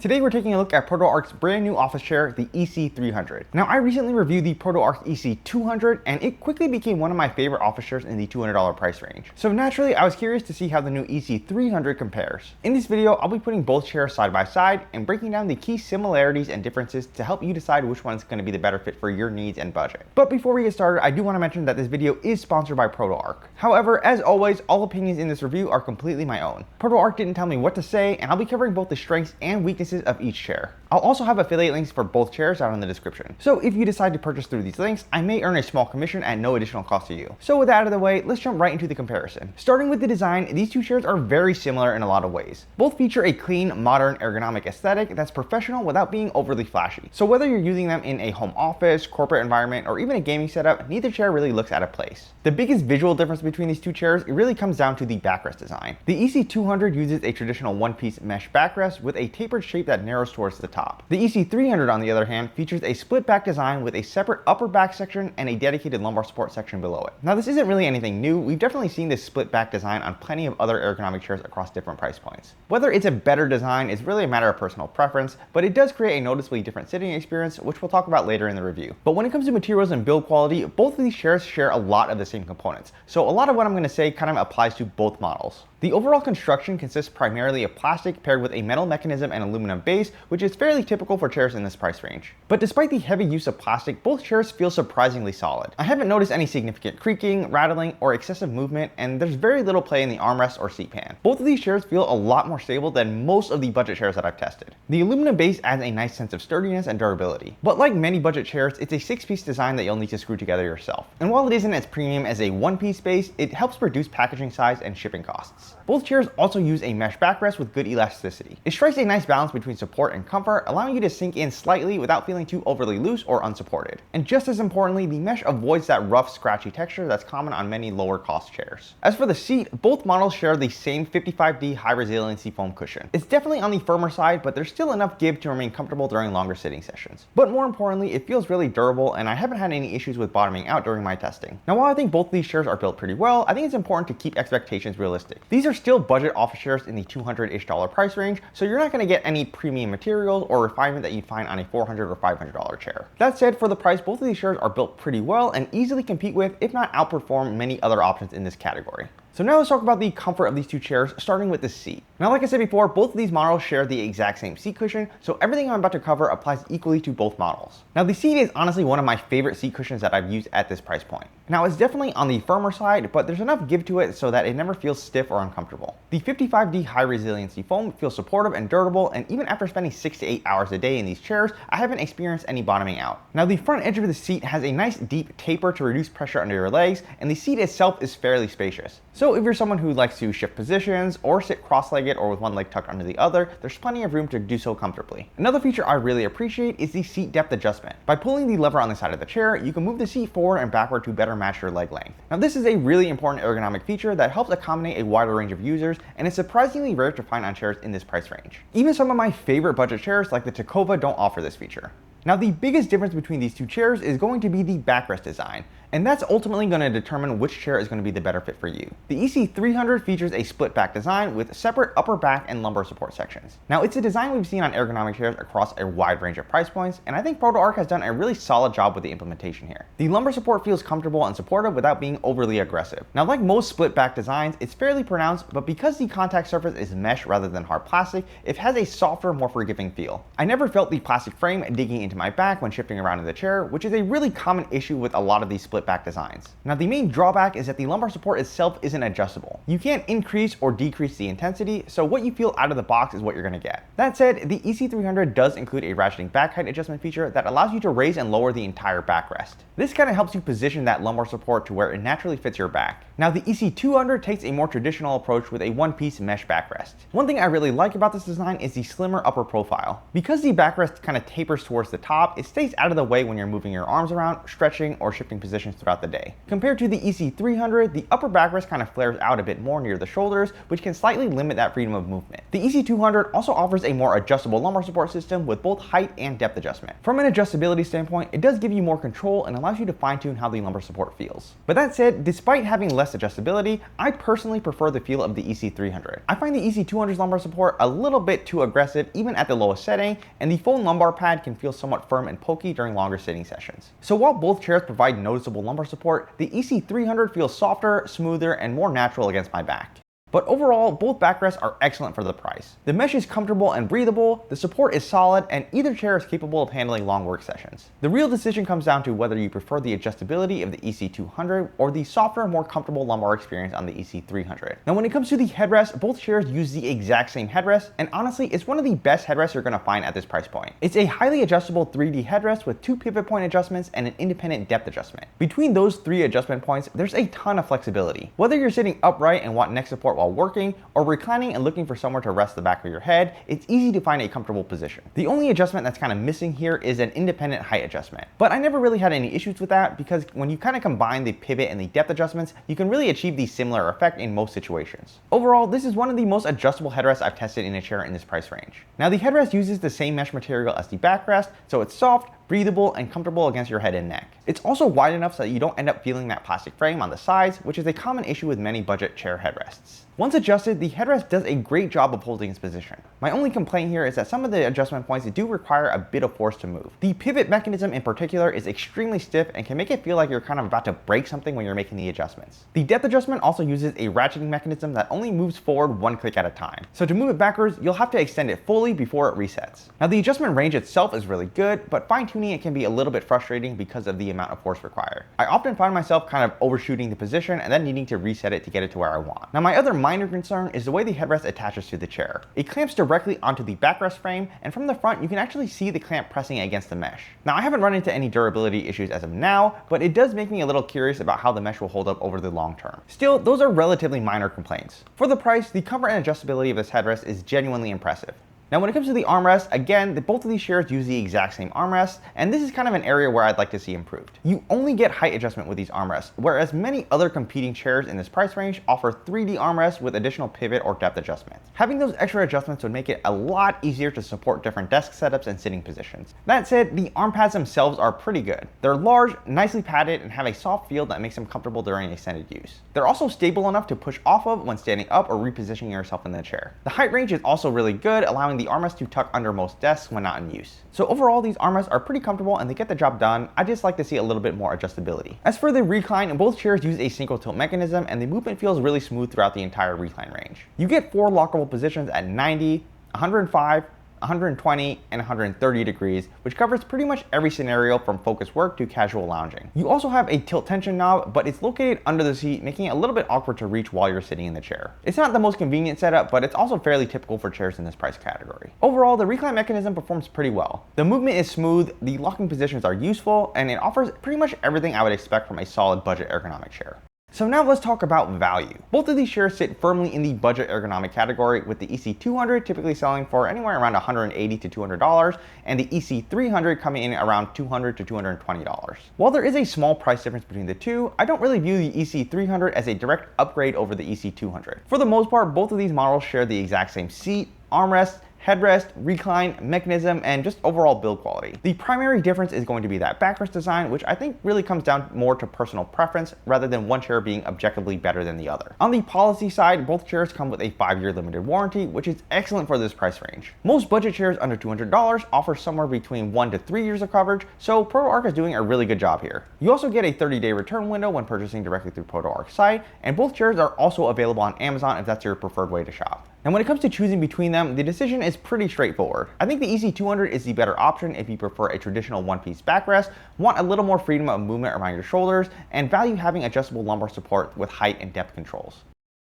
Today we're taking a look at ProtoArc's brand new office chair, the EC300. Now I recently reviewed the ProtoArc EC200 and it quickly became one of my favorite office chairs in the $200 price range. So naturally I was curious to see how the new EC300 compares. In this video I'll be putting both chairs side by side and breaking down the key similarities and differences to help you decide which one's going to be the better fit for your needs and budget. But before we get started, I do want to mention that this video is sponsored by ProtoArc. However, as always, all opinions in this review are completely my own. ProtoArc didn't tell me what to say, and I'll be covering both the strengths and weaknesses of each chair. I'll also have affiliate links for both chairs down in the description. So if you decide to purchase through these links, I may earn a small commission at no additional cost to you. So with that out of the way, let's jump right into the comparison. Starting with the design, these two chairs are very similar in a lot of ways. Both feature a clean, modern, ergonomic aesthetic that's professional without being overly flashy. So whether you're using them in a home office, corporate environment, or even a gaming setup, neither chair really looks out of place. The biggest visual difference between these two chairs, it really comes down to the backrest design. The EC200 uses a traditional one-piece mesh backrest with a tapered shape that narrows towards the top. The EC300, on the other hand, features a split back design with a separate upper back section and a dedicated lumbar support section below it. Now this isn't really anything new. We've definitely seen this split back design on plenty of other ergonomic chairs across different price points. Whether it's a better design is really a matter of personal preference, but it does create a noticeably different sitting experience, which we'll talk about later in the review. But when it comes to materials and build quality, both of these chairs share a lot of the same components. So a lot of what I'm going to say kind of applies to both models. The overall construction consists primarily of plastic paired with a metal mechanism and aluminum base, which is fairly typical for chairs in this price range. But despite the heavy use of plastic, both chairs feel surprisingly solid. I haven't noticed any significant creaking, rattling, or excessive movement, and there's very little play in the armrest or seat pan. Both of these chairs feel a lot more stable than most of the budget chairs that I've tested. The aluminum base adds a nice sense of sturdiness and durability. But like many budget chairs, it's a 6-piece design that you'll need to screw together yourself. And while it isn't as premium as a one-piece base, it helps reduce packaging size and shipping costs. Both chairs also use a mesh backrest with good elasticity. It strikes a nice balance between support and comfort, allowing you to sink in slightly without feeling too overly loose or unsupported. And just as importantly, the mesh avoids that rough, scratchy texture that's common on many lower cost chairs. As for the seat, both models share the same 55D high resiliency foam cushion. It's definitely on the firmer side, but there's still enough give to remain comfortable during longer sitting sessions. But more importantly, it feels really durable, and I haven't had any issues with bottoming out during my testing. Now, while I think both of these chairs are built pretty well, I think it's important to keep expectations realistic. These are still budget office chairs in the $200-ish price range, so you're not going to get any premium materials or refinement that you'd find on a $400 or $500 chair. That said, for the price, both of these chairs are built pretty well and easily compete with, if not outperform, many other options in this category. So now let's talk about the comfort of these two chairs, starting with the seat. Now, like I said before, both of these models share the exact same seat cushion, so everything I'm about to cover applies equally to both models. Now, the seat is honestly one of my favorite seat cushions that I've used at this price point. Now, it's definitely on the firmer side, but there's enough give to it so that it never feels stiff or uncomfortable. The 55D high resiliency foam feels supportive and durable, and even after spending 6 to 8 hours a day in these chairs, I haven't experienced any bottoming out. Now, the front edge of the seat has a nice deep taper to reduce pressure under your legs, and the seat itself is fairly spacious. So if you're someone who likes to shift positions or sit cross-legged or with one leg tucked under the other, there's plenty of room to do so comfortably. Another feature I really appreciate is the seat depth adjustment. By pulling the lever on the side of the chair, you can move the seat forward and backward to better match your leg length. Now, this is a really important ergonomic feature that helps accommodate a wider range of users, and it's surprisingly rare to find on chairs in this price range. Even some of my favorite budget chairs like the Tacova don't offer this feature. Now, the biggest difference between these two chairs is going to be the backrest design, and that's ultimately going to determine which chair is going to be the better fit for you. The EC300 features a split back design with separate upper back and lumbar support sections. Now, it's a design we've seen on ergonomic chairs across a wide range of price points, and I think ProtoArc has done a really solid job with the implementation here. The lumbar support feels comfortable and supportive without being overly aggressive. Now, like most split back designs, it's fairly pronounced, but because the contact surface is mesh rather than hard plastic, it has a softer, more forgiving feel. I never felt the plastic frame digging into my back when shifting around in the chair, which is a really common issue with a lot of these split back designs. Now, the main drawback is that the lumbar support itself isn't adjustable. You can't increase or decrease the intensity, so what you feel out of the box is what you're going to get. That said, the EC300 does include a ratcheting back height adjustment feature that allows you to raise and lower the entire backrest. This kind of helps you position that lumbar support to where it naturally fits your back. Now, the EC200 takes a more traditional approach with a one-piece mesh backrest. One thing I really like about this design is the slimmer upper profile. Because the backrest kind of tapers towards the top, it stays out of the way when you're moving your arms around, stretching, or shifting positions positions throughout the day. Compared to the EC300, the upper backrest kind of flares out a bit more near the shoulders, which can slightly limit that freedom of movement. The EC200 also offers a more adjustable lumbar support system with both height and depth adjustment. From an adjustability standpoint, it does give you more control and allows you to fine-tune how the lumbar support feels. But that said, despite having less adjustability, I personally prefer the feel of the EC300. I find the EC200's lumbar support a little bit too aggressive even at the lowest setting, and the full lumbar pad can feel somewhat firm and pokey during longer sitting sessions. So while both chairs provide noticeable lumbar support, the EC300 feels softer, smoother, and more natural against my back. But overall, both backrests are excellent for the price. The mesh is comfortable and breathable, the support is solid, and either chair is capable of handling long work sessions. The real decision comes down to whether you prefer the adjustability of the EC200 or the softer, more comfortable lumbar experience on the EC300. Now when it comes to the headrest, both chairs use the exact same headrest, and honestly, it's one of the best headrests you're going to find at this price point. It's a highly adjustable 3D headrest with 2 pivot point adjustments and an independent depth adjustment. Between those 3 adjustment points, there's a ton of flexibility. Whether you're sitting upright and want neck support while working, or reclining and looking for somewhere to rest the back of your head, it's easy to find a comfortable position. The only adjustment that's kind of missing here is an independent height adjustment. But I never really had any issues with that because when you kind of combine the pivot and the depth adjustments, you can really achieve the similar effect in most situations. Overall, this is one of the most adjustable headrests I've tested in a chair in this price range. Now the headrest uses the same mesh material as the backrest, so it's soft, breathable, and comfortable against your head and neck. It's also wide enough so that you don't end up feeling that plastic frame on the sides, which is a common issue with many budget chair headrests. Once adjusted, the headrest does a great job of holding its position. My only complaint here is that some of the adjustment points do require a bit of force to move. The pivot mechanism in particular is extremely stiff and can make it feel like you're kind of about to break something when you're making the adjustments. The depth adjustment also uses a ratcheting mechanism that only moves forward 1 click at a time. So to move it backwards, you'll have to extend it fully before it resets. Now the adjustment range itself is really good, but fine-tuning it can be a little bit frustrating because of the amount of force required. I often find myself kind of overshooting the position and then needing to reset it to get it to where I want. Now my other minor concern is the way the headrest attaches to the chair. It clamps directly onto the backrest frame, and from the front you can actually see the clamp pressing against the mesh. Now I haven't run into any durability issues as of now, but it does make me a little curious about how the mesh will hold up over the long term. Still, those are relatively minor complaints. For the price, the comfort and adjustability of this headrest is genuinely impressive. Now when it comes to the armrest, again, both of these chairs use the exact same armrest, and this is kind of an area where I'd like to see improved. You only get height adjustment with these armrests, whereas many other competing chairs in this price range offer 3D armrests with additional pivot or depth adjustments. Having those extra adjustments would make it a lot easier to support different desk setups and sitting positions. That said, the arm pads themselves are pretty good. They're large, nicely padded, and have a soft feel that makes them comfortable during extended use. They're also stable enough to push off of when standing up or repositioning yourself in the chair. The height range is also really good, allowing the armrest to tuck under most desks when not in use. So overall, these armrests are pretty comfortable and they get the job done. I just like to see a little bit more adjustability. As for the recline, both chairs use a single tilt mechanism and the movement feels really smooth throughout the entire recline range. You get 4 lockable positions at 90, 105, 120, and 130 degrees, which covers pretty much every scenario from focused work to casual lounging. You also have a tilt tension knob, but it's located under the seat, making it a little bit awkward to reach while you're sitting in the chair. It's not the most convenient setup, but it's also fairly typical for chairs in this price category. Overall, the recline mechanism performs pretty well. The movement is smooth, the locking positions are useful, and it offers pretty much everything I would expect from a solid budget ergonomic chair. So now let's talk about value. Both of these chairs sit firmly in the budget ergonomic category, with the EC200 typically selling for anywhere around $180 to $200, and the EC300 coming in around $200 to $220. While there is a small price difference between the two, I don't really view the EC300 as a direct upgrade over the EC200. For the most part, both of these models share the exact same seat, armrest, headrest, recline, mechanism, and just overall build quality. The primary difference is going to be that backrest design, which I think really comes down more to personal preference rather than one chair being objectively better than the other. On the policy side, both chairs come with a 5-year limited warranty, which is excellent for this price range. Most budget chairs under $200 offer somewhere between 1 to 3 years of coverage, so ProtoArc is doing a really good job here. You also get a 30-day return window when purchasing directly through ProtoArc's site, and both chairs are also available on Amazon if that's your preferred way to shop. And when it comes to choosing between them, the decision is pretty straightforward. I think the EC200 is the better option if you prefer a traditional one-piece backrest, want a little more freedom of movement around your shoulders, and value having adjustable lumbar support with height and depth controls.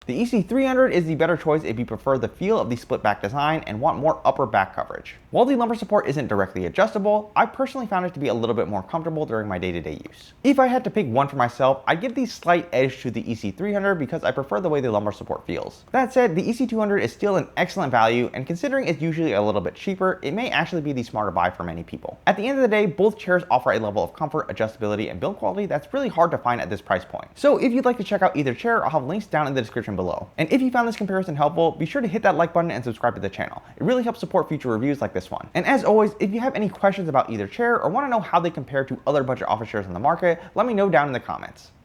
The EC300 is the better choice if you prefer the feel of the split back design and want more upper back coverage. While the lumbar support isn't directly adjustable, I personally found it to be a little bit more comfortable during my day-to-day use. If I had to pick one for myself, I'd give the slight edge to the EC300 because I prefer the way the lumbar support feels. That said, the EC200 is still an excellent value, and considering it's usually a little bit cheaper, it may actually be the smarter buy for many people. At the end of the day, both chairs offer a level of comfort, adjustability, and build quality that's really hard to find at this price point. So if you'd like to check out either chair, I'll have links down in the description below. And if you found this comparison helpful, be sure to hit that like button and subscribe to the channel. It really helps support future reviews like this one. And as always, if you have any questions about either chair or want to know how they compare to other budget office chairs in the market, let me know down in the comments.